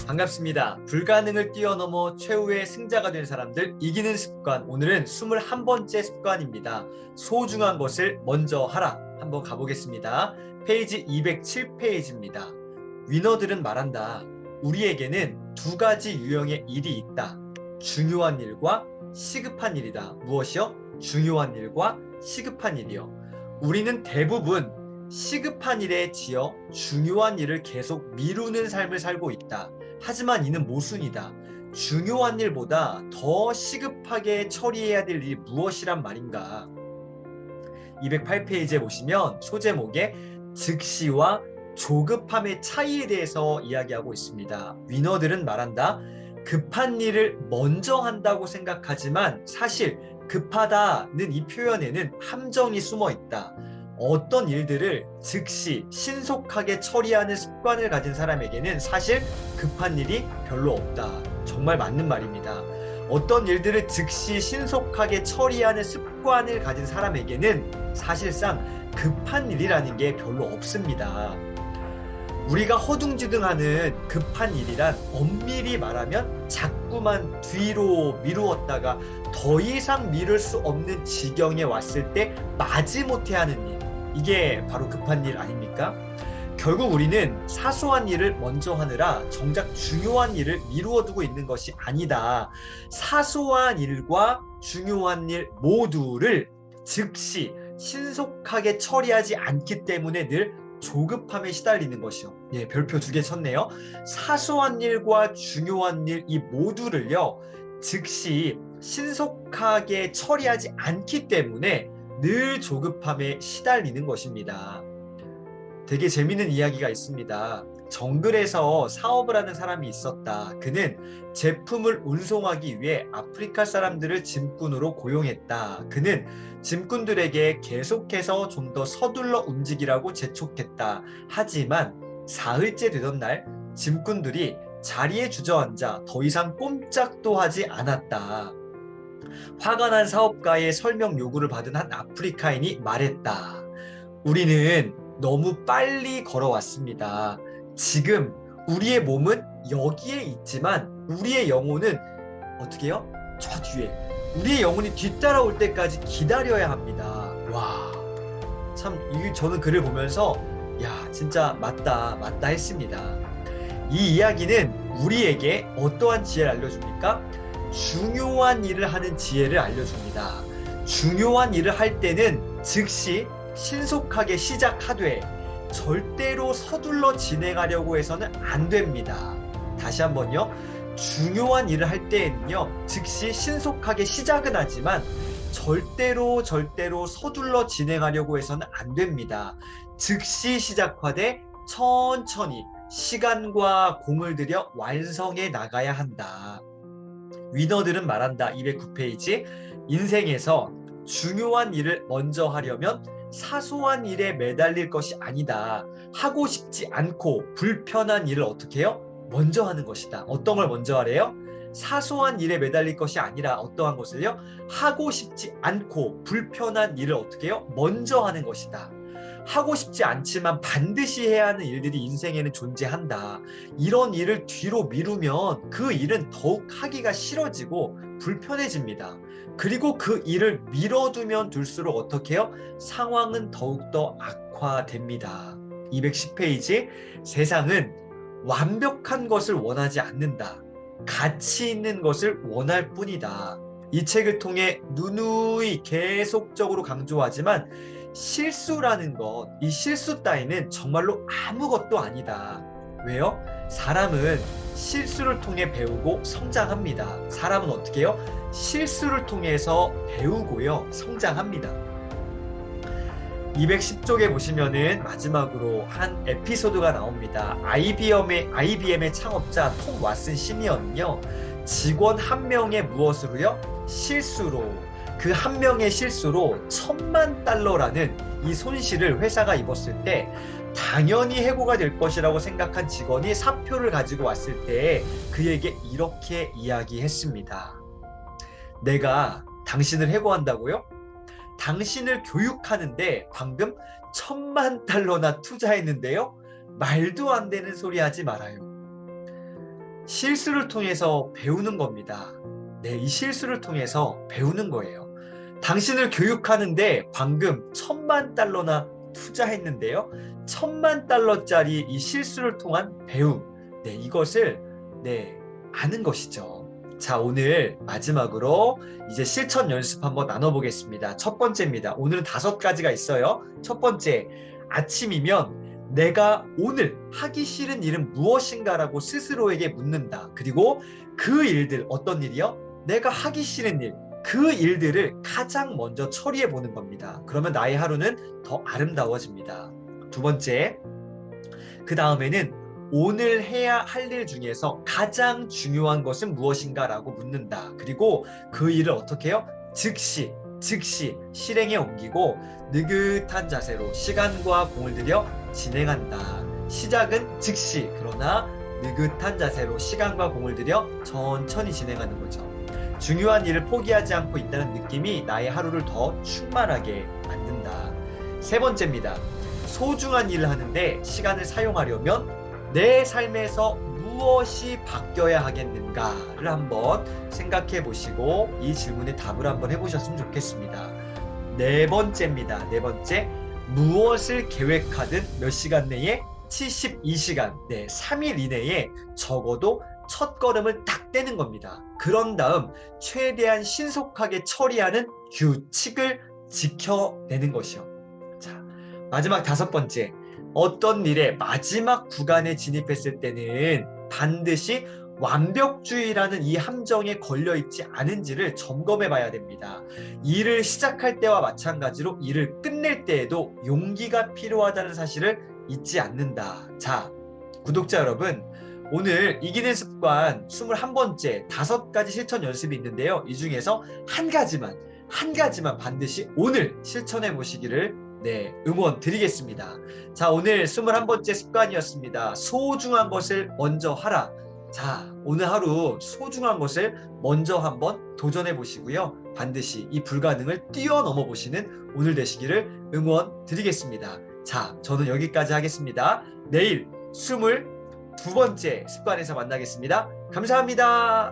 반갑습니다. 불가능을 뛰어넘어 최후의 승자가 된 사람들 이기는 습관. 오늘은 21번째 습관입니다. 소중한 것을 먼저 하라. 한번 가보겠습니다. 페이지 207페이지입니다. 위너들은 말한다. 우리에게는 두 가지 유형의 일이 있다. 중요한 일과 시급한 일이다. 무엇이요? 중요한 일과 시급한 일이요. 우리는 대부분 시급한 일에 지어 중요한 일을 계속 미루는 삶을 살고 있다. 하지만 이는 모순이다. 중요한 일보다 더 시급하게 처리해야 될 일이 무엇이란 말인가? 208페이지에 보시면 소제목에 즉시와 조급함의 차이에 대해서 이야기하고 있습니다. 위너들은 말한다. 급한 일을 먼저 한다고 생각하지만 사실 급하다는 이 표현에는 함정이 숨어 있다. 어떤 일들을 즉시 신속하게 처리하는 습관을 가진 사람에게는 사실 급한 일이 별로 없다. 정말 맞는 말입니다. 어떤 일들을 즉시 신속하게 처리하는 습관을 가진 사람에게는 사실상 급한 일이라는 게 별로 없습니다. 우리가 허둥지둥하는 급한 일이란 엄밀히 말하면 자꾸만 뒤로 미루었다가 더 이상 미룰 수 없는 지경에 왔을 때 마지못해 하는 일, 이게 바로 급한 일 아닙니까? 결국 우리는 사소한 일을 먼저 하느라 정작 중요한 일을 미루어 두고 있는 것이 아니다. 사소한 일과 중요한 일 모두를 즉시 신속하게 처리하지 않기 때문에 늘 조급함에 시달리는 것이요. 예, 별표 2개 쳤네요. 사소한 일과 중요한 일 이 모두를요, 즉시 신속하게 처리하지 않기 때문에 늘 조급함에 시달리는 것입니다. 되게 재밌는 이야기가 있습니다. 정글에서 사업을 하는 사람이 있었다. 그는 제품을 운송하기 위해 아프리카 사람들을 짐꾼으로 고용했다. 그는 짐꾼들에게 계속해서 좀 더 서둘러 움직이라고 재촉했다. 하지만 사흘째 되던 날 짐꾼들이 자리에 주저앉아 더 이상 꼼짝도 하지 않았다. 화가 난 사업가의 설명 요구를 받은 한 아프리카인이 말했다. 우리는 너무 빨리 걸어왔습니다. 지금 우리의 몸은 여기에 있지만 우리의 영혼은 어떻게 해요? 저 뒤에. 우리의 영혼이 뒤따라올 때까지 기다려야 합니다. 와, 참 저는 글을 보면서 야, 진짜 맞다 했습니다. 이 이야기는 우리에게 어떠한 지혜를 알려줍니까? 중요한 일을 하는 지혜를 알려줍니다. 중요한 일을 할 때는 즉시 신속하게 시작하되 절대로 서둘러 진행하려고 해서는 안 됩니다. 다시 한번요. 중요한 일을 할 때에는요, 즉시 신속하게 시작은 하지만 절대로 서둘러 진행하려고 해서는 안 됩니다. 즉시 시작하되 천천히 시간과 공을 들여 완성해 나가야 한다. 위너들은 말한다. 209페이지. 인생에서 중요한 일을 먼저 하려면 사소한 일에 매달릴 것이 아니다. 하고 싶지 않고 불편한 일을 어떻게 해요? 먼저 하는 것이다. 어떤 걸 먼저 하래요? 사소한 일에 매달릴 것이 아니라 어떠한 것을요? 하고 싶지 않고 불편한 일을 어떻게 해요? 먼저 하는 것이다. 하고 싶지 않지만 반드시 해야 하는 일들이 인생에는 존재한다. 이런 일을 뒤로 미루면 그 일은 더욱 하기가 싫어지고 불편해집니다. 그리고 그 일을 미뤄두면 둘수록 어떻게 해요? 상황은 더욱더 악화됩니다. 210페이지. 세상은 완벽한 것을 원하지 않는다. 가치 있는 것을 원할 뿐이다. 이 책을 통해 누누이 계속적으로 강조하지만 실수라는 것, 이 실수 따위는 정말로 아무것도 아니다. 왜요? 사람은 실수를 통해 배우고 성장합니다. 사람은 어떻게 해요? 실수를 통해서 배우고요, 성장합니다. 210쪽에 보시면은 마지막으로 한 에피소드가 나옵니다. IBM의 창업자 톰 왓슨 시니어는요, 직원 한 명의 무엇으로요? 실수로, 그 한 명의 실수로 $10,000,000라는 이 손실을 회사가 입었을 때 당연히 해고가 될 것이라고 생각한 직원이 사표를 가지고 왔을 때 그에게 이렇게 이야기했습니다. 내가 당신을 해고한다고요? 당신을 교육하는데 방금 $10,000,000나 투자했는데요? 말도 안 되는 소리 하지 말아요. 실수를 통해서 배우는 겁니다. 네, 이 실수를 통해서 배우는 거예요. 당신을 교육하는데 방금 $10,000나 투자했는데요. $10,000,000짜리 이 실수를 통한 배움. 네, 이것을 아는 것이죠. 자, 오늘 마지막으로 이제 실천 연습 한번 나눠보겠습니다. 첫 번째입니다. 오늘은 5가지가 있어요. 첫 번째, 아침이면 내가 오늘 하기 싫은 일은 무엇인가라고 스스로에게 묻는다. 그리고 그 일들, 어떤 일이요? 내가 하기 싫은 일, 그 일들을 가장 먼저 처리해 보는 겁니다. 그러면 나의 하루는 더 아름다워집니다. 두 번째, 그 다음에는 오늘 해야 할 일 중에서 가장 중요한 것은 무엇인가 라고 묻는다. 그리고 그 일을 어떻게 해요? 즉시 실행에 옮기고 느긋한 자세로 시간과 공을 들여 진행한다. 시작은 즉시, 그러나 느긋한 자세로 시간과 공을 들여 천천히 진행하는 거죠. 중요한 일을 포기하지 않고 있다는 느낌이 나의 하루를 더 충만하게 만든다. 세 번째입니다. 소중한 일을 하는데 시간을 사용하려면 내 삶에서 무엇이 바뀌어야 하겠는가를 한번 생각해 보시고 이 질문에 답을 한번 해보셨으면 좋겠습니다. 네 번째입니다. 네 번째, 무엇을 계획하든 몇 시간 내에 72시간, 3일 이내에 적어도 첫 걸음을 딱 떼는 겁니다. 그런 다음 최대한 신속하게 처리하는 규칙을 지켜내는 것이요. 자, 마지막 5번째, 어떤 일의 마지막 구간에 진입했을 때는 반드시 완벽주의라는 이 함정에 걸려있지 않은지를 점검해 봐야 됩니다. 일을 시작할 때와 마찬가지로 일을 끝낼 때에도 용기가 필요하다는 사실을 잊지 않는다. 자, 구독자 여러분, 오늘 이기는 습관 21번째 5가지 실천 연습이 있는데요. 이 중에서 한 가지만 반드시 오늘 실천해 보시기를 응원 드리겠습니다. 자, 오늘 21번째 습관이었습니다. 소중한 것을 먼저 하라. 자, 오늘 하루 소중한 것을 먼저 한번 도전해 보시고요. 반드시 이 불가능을 뛰어넘어 보시는 오늘 되시기를 응원 드리겠습니다. 자, 저는 여기까지 하겠습니다. 내일 22번째 습관에서 만나겠습니다. 감사합니다.